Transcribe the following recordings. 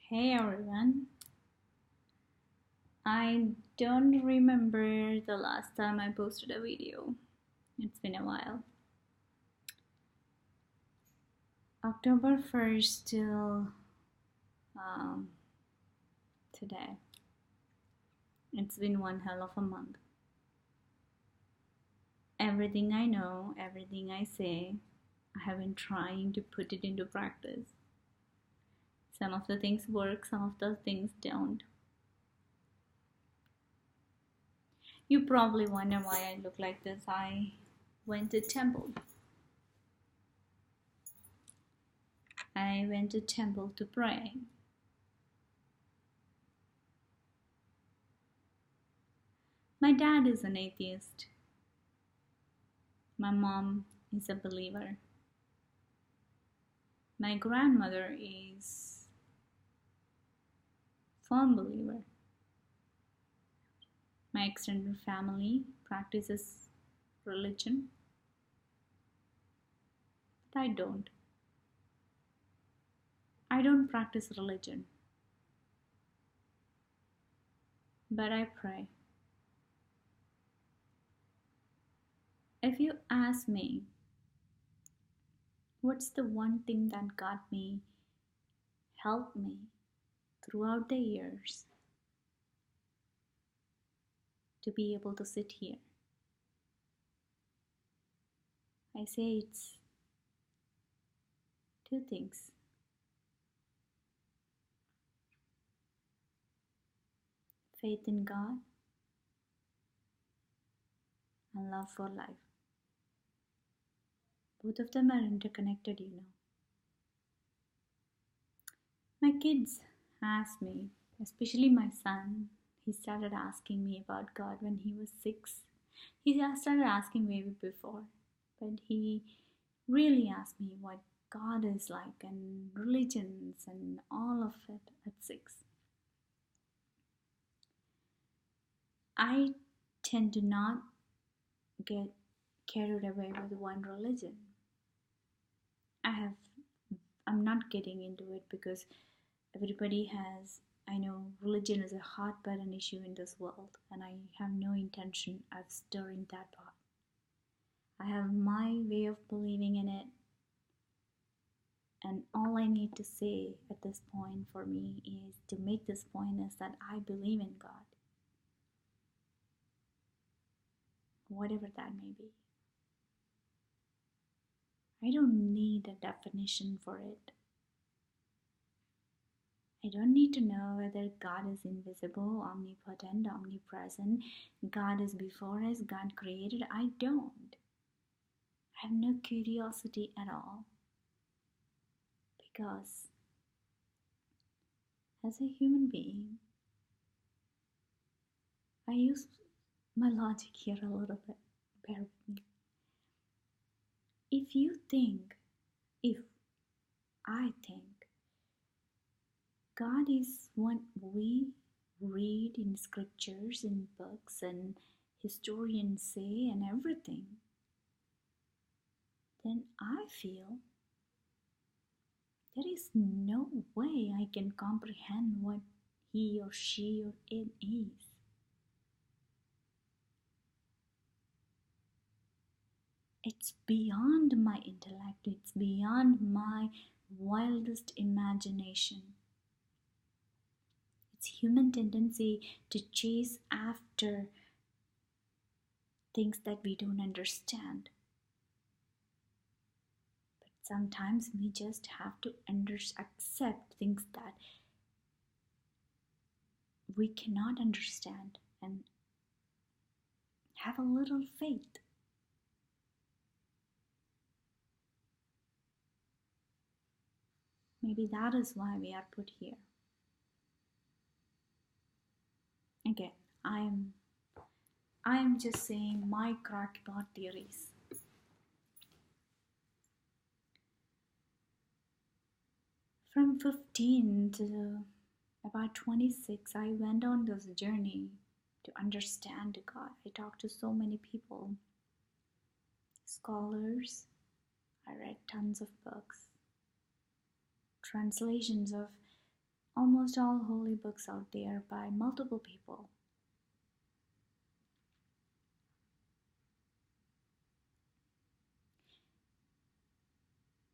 Hey everyone. I don't remember the last time I posted a video. It's been a while. October 1st till um, today. It's been one hell of a month. Everything I know, everything I say, I have been trying to put it into practice. Some of the things work, some of the things don't. You probably wonder why I look like this. I went to temple. I went to temple to pray. My dad is an atheist. My mom is a believer. My grandmother is a firm believer. My extended family practices religion, but I don't. I don't practice religion, but I pray. If you ask me, what's the one thing that got me, helped me throughout the years to be able to sit here? I say it's two things: faith in God and love for life. Both of them are interconnected. My kids ask me, especially my son, he started asking me about God when he was 6. He started asking way before, but he really asked me what God is like and religions and all of it at 6. I tend to not get carried away with one religion. I'm not getting into it because everybody has, I know religion is a hot button issue in this world, and I have no intention of stirring that pot. I have my way of believing in it, and all I need to say at this point for me is to make this point is that I believe in God, whatever that may be. I don't need a definition for it. I don't need to know whether God is invisible, omnipotent, omnipresent, God is before us, God created. I don't. I have no curiosity at all. Because as a human being, I use my logic here a little bit. Bear with me. If you think, if I think, God is what we read in scriptures, in books, and historians say, and everything, then I feel there is no way I can comprehend what he or she or it is. It's beyond my intellect, it's beyond my wildest imagination. It's human tendency to chase after things that we don't understand. But sometimes we just have to accept things that we cannot understand and have a little faith. Maybe that is why we are put here. Again, I am just saying my crackpot theories. From 15 to about 26, I went on this journey to understand God. I talked to so many people, scholars. I read tons of books, translations of almost all holy books out there by multiple people.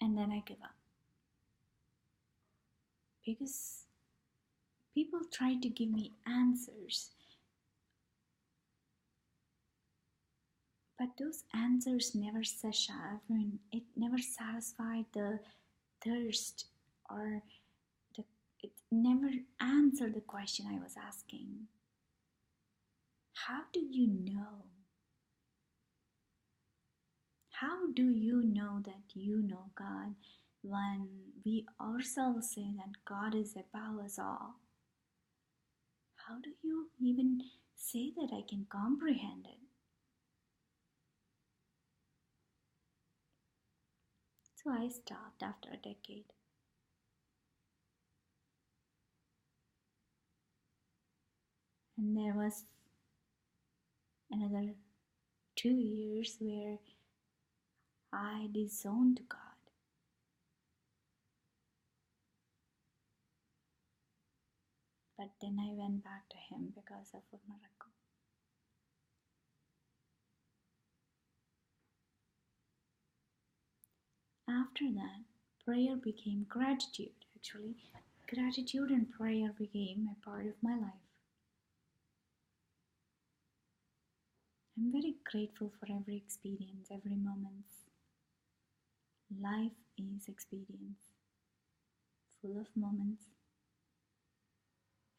And then I give up because people try to give me answers, but those answers never it never satisfied the thirst, or it never answered the question I was asking. How do you know? How do you know that you know God when we ourselves say that God is above us all? How do you even say that I can comprehend it? So I stopped after a decade. And there was another 2 years where I disowned God. But then I went back to Him because of a miracle. After that, prayer became gratitude. Actually, gratitude and prayer became a part of my life. I'm very grateful for every experience, every moment. Life is experience, full of moments,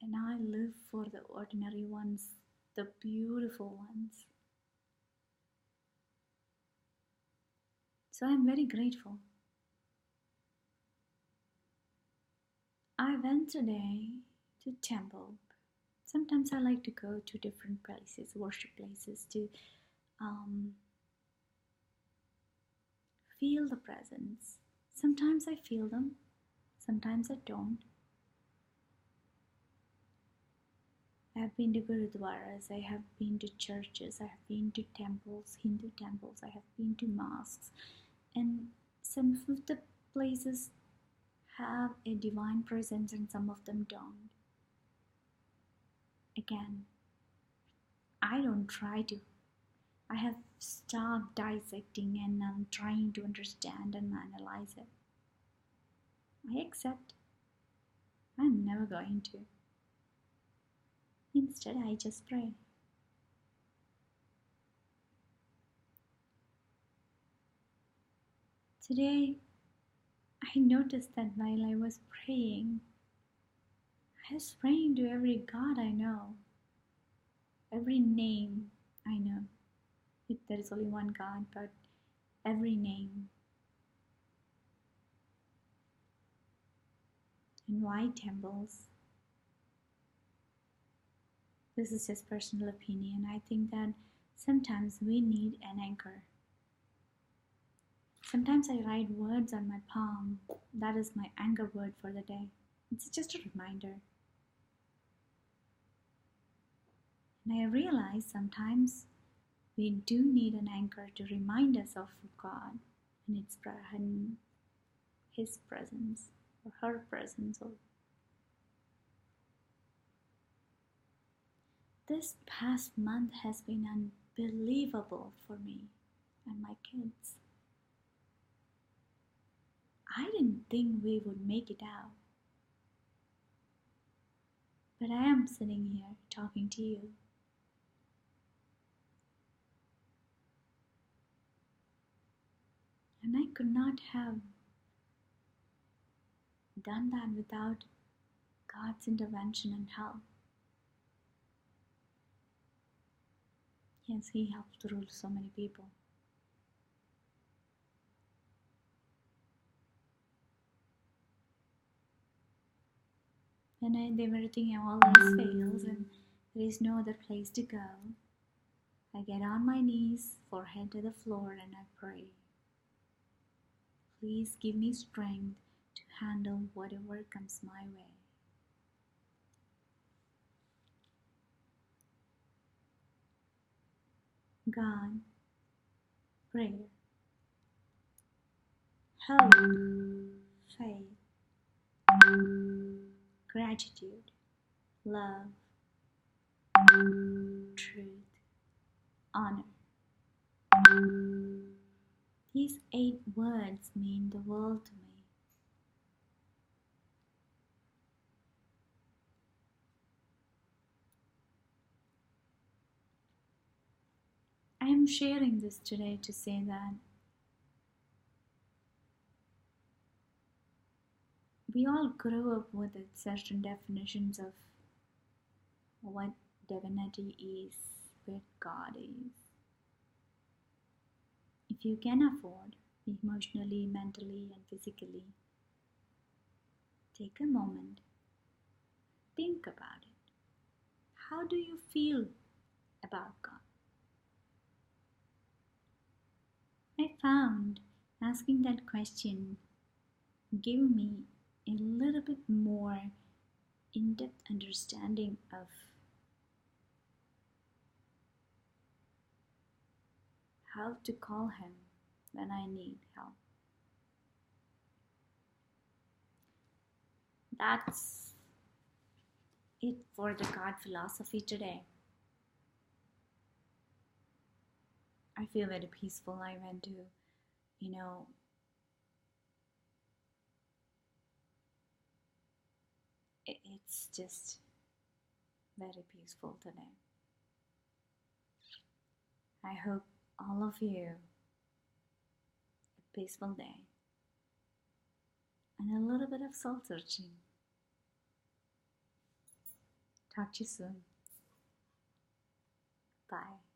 and I live for the ordinary ones, the beautiful ones. So I'm very grateful. I went today to temple. Sometimes I like to go to different places, worship places, to um, feel the presence. Sometimes I feel them, sometimes I don't. I have been to gurudwaras, I have been to churches, I have been to temples, Hindu temples, I have been to mosques, and some of the places have a divine presence and some of them don't. Again, I don't try to. I have stopped dissecting and I'm trying to understand and analyze it. I accept. I'm never going to. Instead, I just pray. Today, I noticed that while I was praying, I was praying to every God I know, every name I know. There is only one God, but every name. And why temples? This is just personal opinion. I think that sometimes we need an anchor. Sometimes I write words on my palm. That is my anchor word for the day. It's just a reminder. And I realize sometimes we do need an anchor to remind us of God and His presence or her presence. Or this past month has been unbelievable for me and my kids. I didn't think we would make it out. But I am sitting here talking to you. And I could not have done that without God's intervention and help. Yes, He helped through so many people. And everything all else fails and there is no other place to go. I get on my knees, forehead to the floor, and I pray. Please give me strength to handle whatever comes my way. God, prayer, hope, faith, gratitude, love, truth, honor. These 8 words mean the world to me. I am sharing this today to say that we all grow up with certain definitions of what divinity is, what God is. If you can afford, emotionally, mentally, and physically, take a moment, think about it. How do you feel about God? I found asking that question gave me a little bit more in-depth understanding of how to call him when I need help. That's it for the God philosophy today. I feel very peaceful. I went to, you know, it's just very peaceful today. I hope all of you a peaceful day and a little bit of soul searching. Talk to you soon. Bye.